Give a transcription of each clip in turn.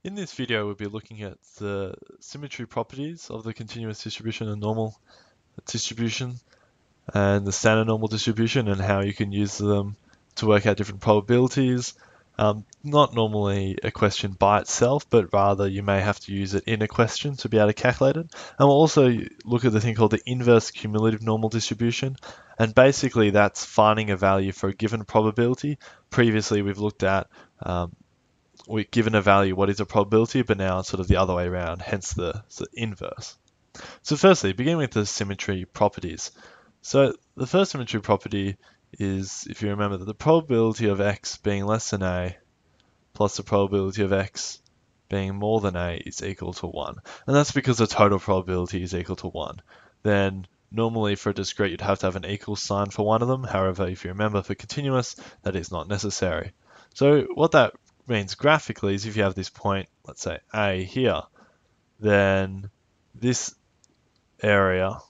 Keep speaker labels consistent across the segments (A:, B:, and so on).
A: In this video, we'll be looking at the symmetry properties of the continuous distribution and normal distribution and the standard normal distribution and how you can use them to work out different probabilities. Not normally a question by itself, but rather you may have to use it in a question to be able to calculate it. And we'll also look at the thing called the inverse cumulative normal distribution. And basically that's finding a value for a given probability. Previously we've looked at we're given a value, what is a probability, but now it's sort of the other way around, hence the inverse. So firstly, begin with the symmetry properties. So the first symmetry property is, if you remember, that the probability of x being less than a plus the probability of x being more than a is equal to 1. And that's because the total probability is equal to 1. Then normally for a discrete you'd have to have an equal sign for one of them. However, if you remember, for continuous, that is not necessary. So what that means graphically is if you have this point, let's say A here, then this area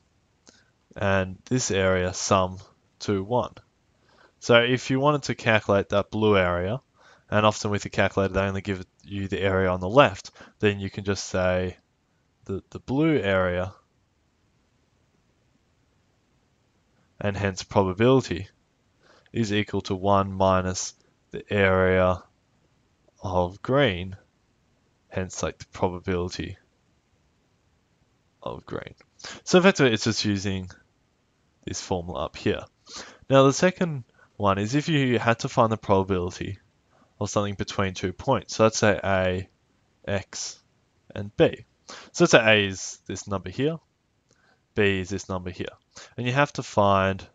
A: and this area sum to 1. So if you wanted to calculate that blue area, and often with the calculator they only give you the area on the left, then you can just say the blue area and hence probability is equal to 1 minus the area of green, hence like the probability of green. So effectively it's just using this formula up here. Now the second one is if you had to find the probability of something between 2 points. So let's say A, X, and B. So let's say A is this number here, B is this number here. And you have to find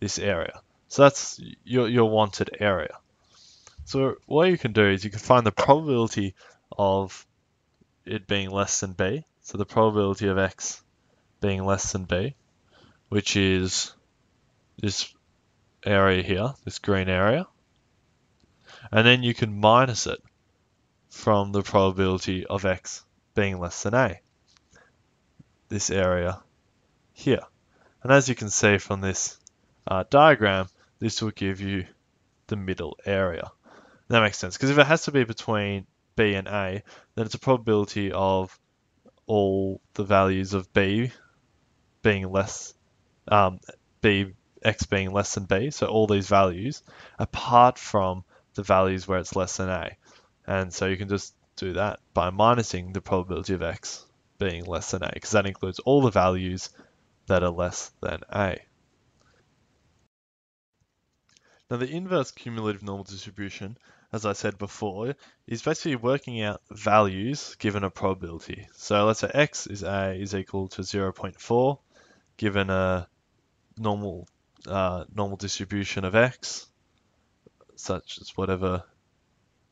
A: this area. So that's your wanted area. So what you can do is you can find the probability of it being less than B. So the probability of X being less than B, which is this area here, this green area. And then you can minus it from the probability of X being less than A, this area here. And as you can see from this diagram, this will give you the middle area. That makes sense, because if it has to be between B and A, then it's a probability of all the values of B being less, X being less than B, so all these values, apart from the values where it's less than A. And so you can just do that by minusing the probability of X being less than A, because that includes all the values that are less than A. Now the inverse cumulative normal distribution, as I said before, is basically working out values given a probability. So let's say X is A is equal to 0.4 given a normal distribution of X, such as whatever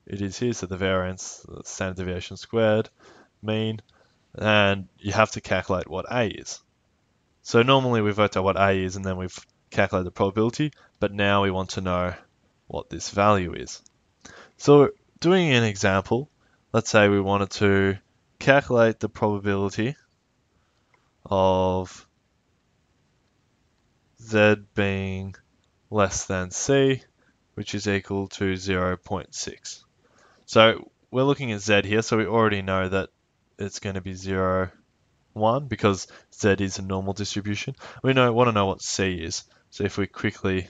A: it is here, so the variance, the standard deviation squared, mean, and you have to calculate what A is. So normally we've worked out what A is and then we've calculated the probability, but now we want to know what this value is. So doing an example, let's say we wanted to calculate the probability of Z being less than C, which is equal to 0.6. So we're looking at Z here, so we already know that it's going to be 0, 1 because Z is a normal distribution. We want to know what C is. So if we quickly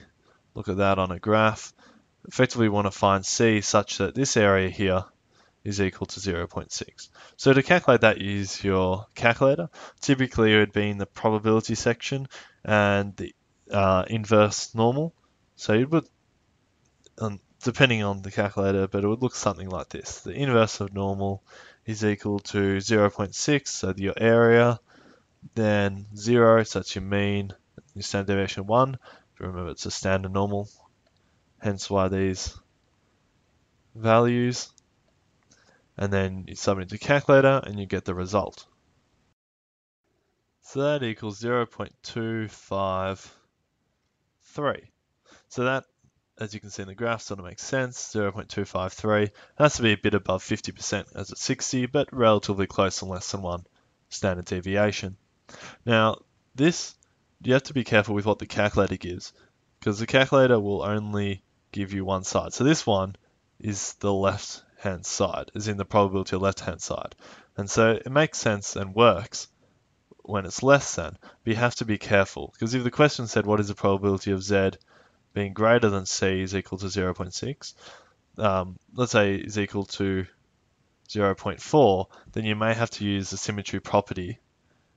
A: look at that on a graph, effectively we want to find C such that this area here is equal to 0.6. So to calculate that, use your calculator. Typically it would be in the probability section and the inverse normal. So it would, depending on the calculator, but it would look something like this. The inverse of normal is equal to 0.6, so your area, then 0, so that's your mean, your standard deviation 1. Remember, it's a standard normal, hence why these values. And then you submit to calculator and you get the result. So that equals 0.253. So that, as you can see in the graph, sort of makes sense. 0.253. It has to be a bit above 50% as it's 60, but relatively close and less than 1 standard deviation. Now, this, you have to be careful with what the calculator gives, because the calculator will only give you one side. So this one is the left right-hand side, as in the probability of left-hand side. And so it makes sense and works when it's less than, but you have to be careful, because if the question said what is the probability of z being greater than c is equal to 0.6, let's say is equal to 0.4, then you may have to use the symmetry property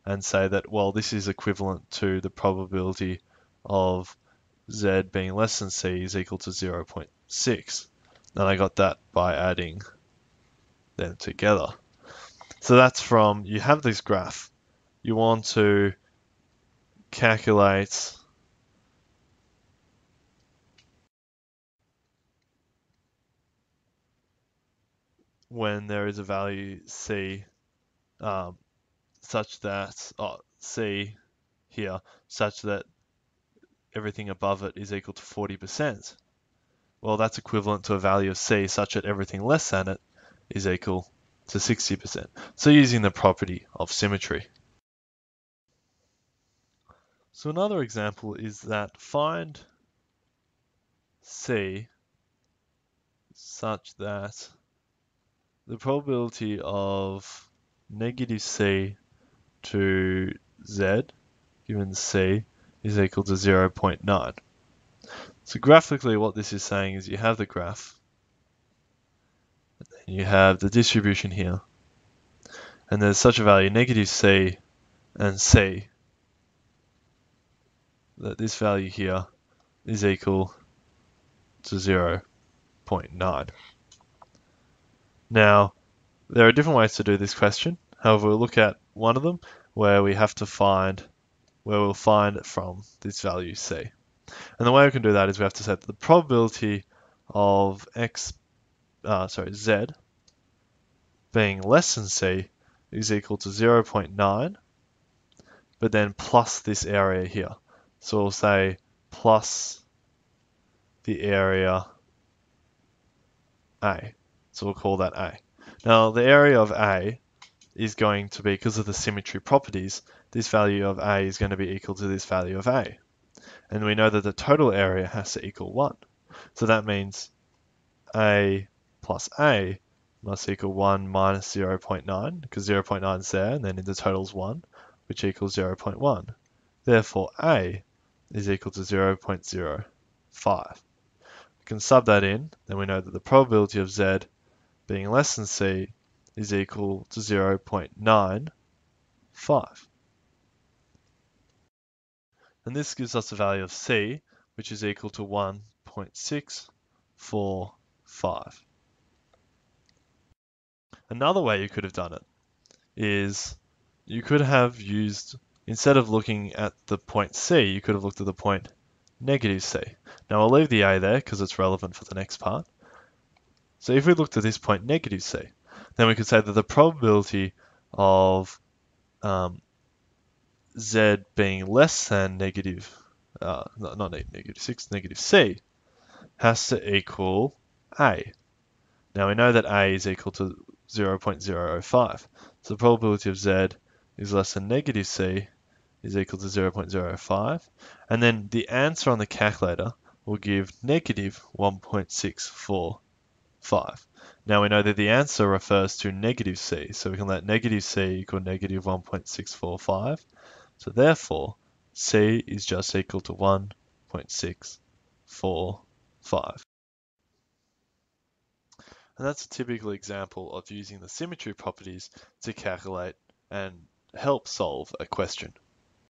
A: and say that, well, this is equivalent to the probability of z being less than c is equal to 0.6. And I got that by adding them together. So that's from, you have this graph, you want to calculate when there is a value c such that, c here, such that everything above it is equal to 40%. Well, that's equivalent to a value of c such that everything less than it is equal to 60%. So using the property of symmetry. So another example is that find c such that the probability of negative c to z given c is equal to 0.9. So graphically what this is saying is you have the graph, and you have the distribution here, and there's such a value negative c and c that this value here is equal to 0.9. Now, there are different ways to do this question. However, we'll look at one of them where we'll find it from this value c. And the way we can do that is we have to set the probability of z being less than c is equal to 0.9, but then plus this area here. So we'll say plus the area A. So we'll call that A. Now the area of A is going to be, because of the symmetry properties, this value of A is going to be equal to this value of A. And we know that the total area has to equal 1. So that means A plus A must equal 1 minus 0.9, because 0.9 is there, and then in the total is 1, which equals 0.1. Therefore, A is equal to 0.05. We can sub that in, then we know that the probability of Z being less than C is equal to 0.95. And this gives us a value of C, which is equal to 1.645. Another way you could have done it is you could have used, instead of looking at the point C, you could have looked at the point negative C. Now I'll leave the A there because it's relevant for the next part. So if we looked at this point negative C, then we could say that the probability of Z being less than negative, not negative 6, negative C, has to equal A. Now we know that A is equal to 0.005. So the probability of Z is less than negative C is equal to 0.05. And then the answer on the calculator will give negative 1.645. Now we know that the answer refers to negative C, so we can let negative C equal negative 1.645. So therefore, C is just equal to 1.645. And that's a typical example of using the symmetry properties to calculate and help solve a question.